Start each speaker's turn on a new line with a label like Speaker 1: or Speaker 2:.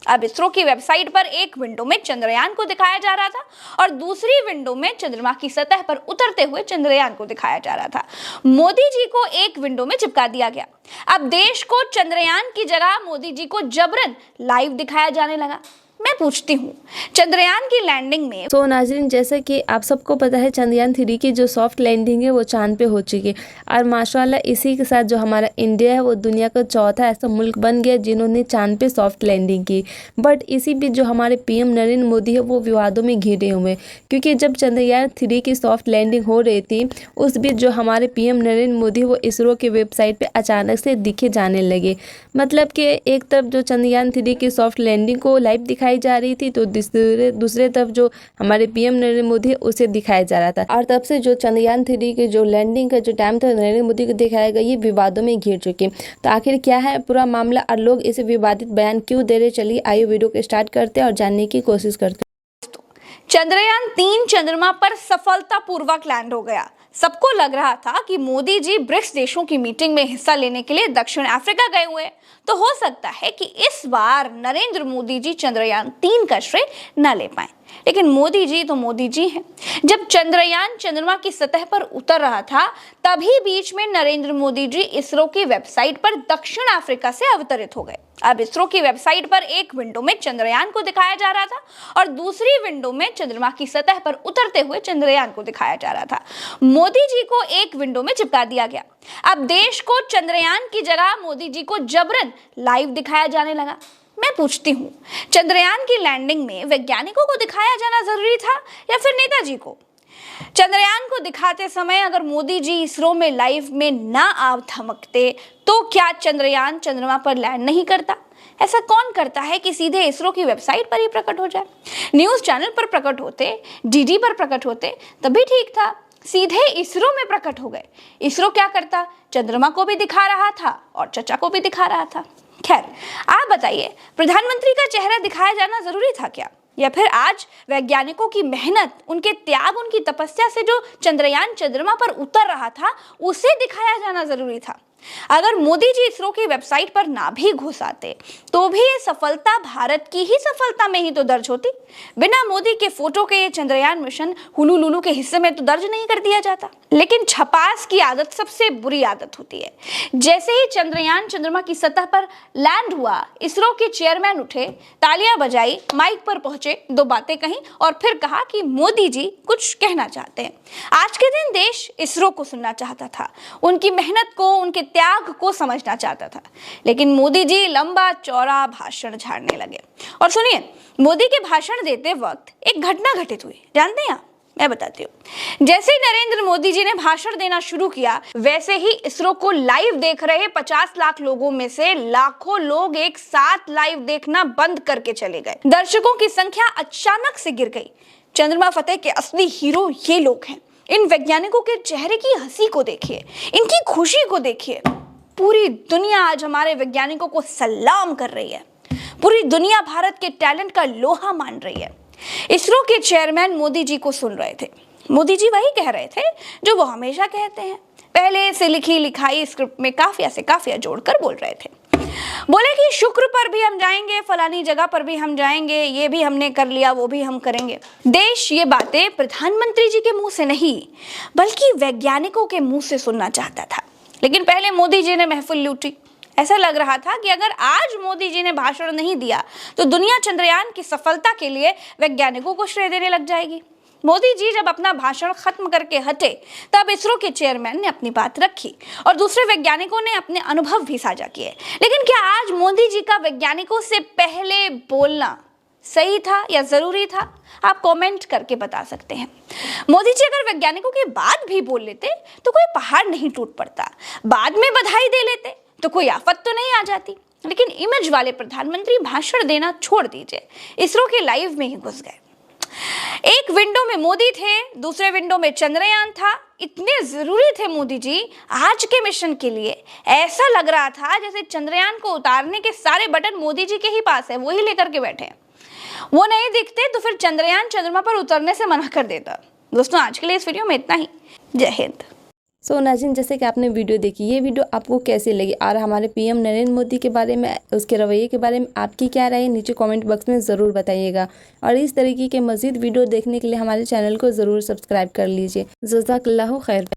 Speaker 1: अब इसरो की वेबसाइट पर एक विंडो में चंद्रयान को दिखाया जा रहा था और दूसरी विंडो में चंद्रमा की सतह पर उतरते हुए चंद्रयान को दिखाया जा रहा था। मोदी जी को एक विंडो में चिपका दिया गया। अब देश को चंद्रयान की जगह मोदी जी को जबरन लाइव दिखाया जाने लगा। मैं पूछती हूँ, चंद्रयान की लैंडिंग में
Speaker 2: नाज़रीन, जैसा कि आप सबको पता है, चंद्रयान 3 की जो सॉफ्ट लैंडिंग है वो चांद पे हो चुकी है और माशाल्लाह इसी के साथ जो हमारा इंडिया है वो दुनिया का चौथा ऐसा मुल्क बन गया जिन्होंने चांद पे सॉफ्ट लैंडिंग की। बट इसी बीच जो हमारे पीएम नरेंद्र मोदी है वो विवादों में घिरे हुए, क्योंकि जब चंद्रयान 3 की सॉफ्ट लैंडिंग हो रही थी उस बीच जो हमारे पीएम नरेंद्र मोदी वो इसरो की वेबसाइट पर अचानक से दिखे जाने लगे। मतलब कि एक तरफ जो चंद्रयान 3 की सॉफ्ट लैंडिंग को लाइव दिखाई जा रही थी तो दूसरे तरफ जो हमारे पीएम नरेंद्र मोदी है उसे दिखाया जा रहा था। और तब से जो चंद्रयान 3 की जो लैंडिंग का जो टाइम था नरेंद्र मोदी को दिखाया गया, ये विवादों में घिर चुके। तो आखिर क्या है पूरा मामला और लोग इसे विवादित बयान क्यों दे रहे, चलिए आइए वीडियो को स्टार्ट करते हैं और जानने की कोशिश करते हैं।
Speaker 1: चंद्रयान 3 चंद्रमा पर सफलतापूर्वक लैंड हो गया। सबको लग रहा था कि मोदी जी ब्रिक्स देशों की मीटिंग में हिस्सा लेने के लिए दक्षिण अफ्रीका गए हुए, तो हो सकता है कि इस बार नरेंद्र मोदी जी चंद्रयान 3 का श्रेय न ले पाए। लेकिन मोदी जी तो मोदी जी हैं। जब चंद्रयान चंद्रमा की सतह पर उतर रहा था तभी बीच में नरेंद्र मोदी जी इसरो की वेबसाइट पर दक्षिण अफ्रीका से अवतरित हो गए। अब इसरो की वेबसाइट पर एक विंडो में चंद्रयान को दिखाया जा रहा था और दूसरी विंडो में चंद्रमा की सतह पर उतरते हुए चंद्रयान को दिखाया जा रहा था। मोदी जी को एक विंडो में चिपका दिया गया। अब देश को चंद्रयान की जगह मोदी जी को जबरन लाइव दिखाया जाने लगा। मैं पूछती हूँ, चंद्रयान की लैंडिंग में वैज्ञानिकों को दिखाया जाना जरूरी था या फिर नेताजी को? चंद्रयान को दिखाते समय अगर मोदी जी इसरो में लाइव में ना आ धमकते तो क्या चंद्रयान चंद्रमा पर लैंड नहीं करता? ऐसा कौन करता है कि सीधे इसरो की वेबसाइट पर ही प्रकट हो जाए? न्यूज चैनल पर प्रकट होते, डीडी पर प्रकट होते तभी ठीक था। सीधे इसरो में प्रकट हो गए। इसरो क्या करता? चंद्रमा को भी दिखा रहा था और चचा को भी दिखा रहा था। खैर, आप बताइए, प्रधानमंत्री का चेहरा दिखाया जाना जरूरी था क्या, या फिर आज वैज्ञानिकों की मेहनत, उनके त्याग, उनकी तपस्या से जो चंद्रयान चंद्रमा पर उतर रहा था उसे दिखाया जाना जरूरी था? अगर मोदी जी इसरो की वेबसाइट पर ना भी घुस आते तो भी ये सफलता भारत की ही सफलता में ही तो दर्ज होती। बिना मोदी के फोटो के ये चंद्रयान मिशन हुलू लुलू के हिस्से में तो दर्ज नहीं कर दिया जाता। लेकिन छपास की आदत सबसे बुरी आदत होती है। जैसे ही चंद्रयान चंद्रमा की सतह पर लैंड हुआ, इसरो के चेयरमैन उठे, तालियां बजाई, माइक पर पहुंचे, दो बातें कहीं और फिर कहा कि मोदी जी कुछ कहना चाहते हैं। आज के दिन देश इसरो को सुनना चाहता था, उनकी मेहनत को, उनके त्याग को समझना चाहता था। लेकिन मोदी जी लंबा चौड़ा भाषण झाड़ने लगे। और सुनिए, मोदी के भाषण देते वक्त एक घटना घटित हुई, जानते हैं आप? मैं बताती हूँ। जैसे ही नरेंद्र मोदी जी ने भाषण देना शुरू किया, वैसे ही इसरो को लाइव देख रहे 50 लाख लोगों में से लाखों लोग एक साथ लाइव देखना बंद करके चले गए। दर्शकों की संख्या अचानक से गिर गई। चंद्रमा फतेह के असली हीरो ये लोग हैं। इन वैज्ञानिकों के चेहरे की हंसी को देखिए, इनकी खुशी को देखिए। पूरी दुनिया आज हमारे वैज्ञानिकों को सलाम कर रही है। पूरी दुनिया भारत के टैलेंट का लोहा मान रही है। इसरो के चेयरमैन मोदी जी को सुन रहे थे। मोदी जी वही कह रहे थे जो वो हमेशा कहते हैं। पहले से लिखी लिखाई स्क्रिप्ट में काफिया से काफिया जोड़कर बोल रहे थे। बोले कि शुक्र पर भी हम जाएंगे, फलानी जगह पर भी हम जाएंगे, ये भी हमने कर लिया, वो भी हम करेंगे। देश ये बातें प्रधानमंत्री जी के मुंह से नहीं बल्कि वैज्ञानिकों के मुंह से सुनना चाहता था। लेकिन पहले मोदी जी ने महफिल लूटी। ऐसा लग रहा था कि अगर आज मोदी जी ने भाषण नहीं दिया तो दुनिया चंद्रयान की सफलता के लिए वैज्ञानिकों को श्रेय देने लग जाएगी। मोदी जी जब अपना भाषण खत्म करके हटे तब इसरो के चेयरमैन ने अपनी बात रखी और दूसरे वैज्ञानिकों ने अपने अनुभव भी साझा किए। लेकिन क्या आज मोदी जी का वैज्ञानिकों से पहले बोलना सही था या जरूरी था? आप कमेंट करके बता सकते हैं। मोदी जी अगर वैज्ञानिकों के बाद भी बोल लेते तो कोई पहाड़ नहीं टूट पड़ता, बाद में बधाई दे लेते तो कोई आफत तो नहीं आ जाती। लेकिन इमेज वाले प्रधानमंत्री भाषण देना छोड़ दीजिए, इसरो के लाइव में ही घुस गए। एक विंडो में मोदी थे, दूसरे विंडो में चंद्रयान था। इतने जरूरी थे मोदी जी आज के मिशन के लिए। ऐसा लग रहा था जैसे चंद्रयान को उतारने के सारे बटन मोदी जी के ही पास है, वो ही लेकर के बैठे हैं। वो नहीं दिखते तो फिर चंद्रयान चंद्रमा पर उतरने से मना कर देता। दोस्तों, आज के लिए इस वीडियो में इतना ही। जय हिंद।
Speaker 2: सो नाज़रीन, जैसे कि आपने वीडियो देखी, ये वीडियो आपको कैसी लगी और हमारे पीएम नरेंद्र मोदी के बारे में, उसके रवैये के बारे में आपकी क्या राय है, नीचे कमेंट बॉक्स में ज़रूर बताइएगा। और इस तरीके के मज़ीद वीडियो देखने के लिए हमारे चैनल को ज़रूर सब्सक्राइब कर लीजिए। जज़ाकल्लाहु खैर।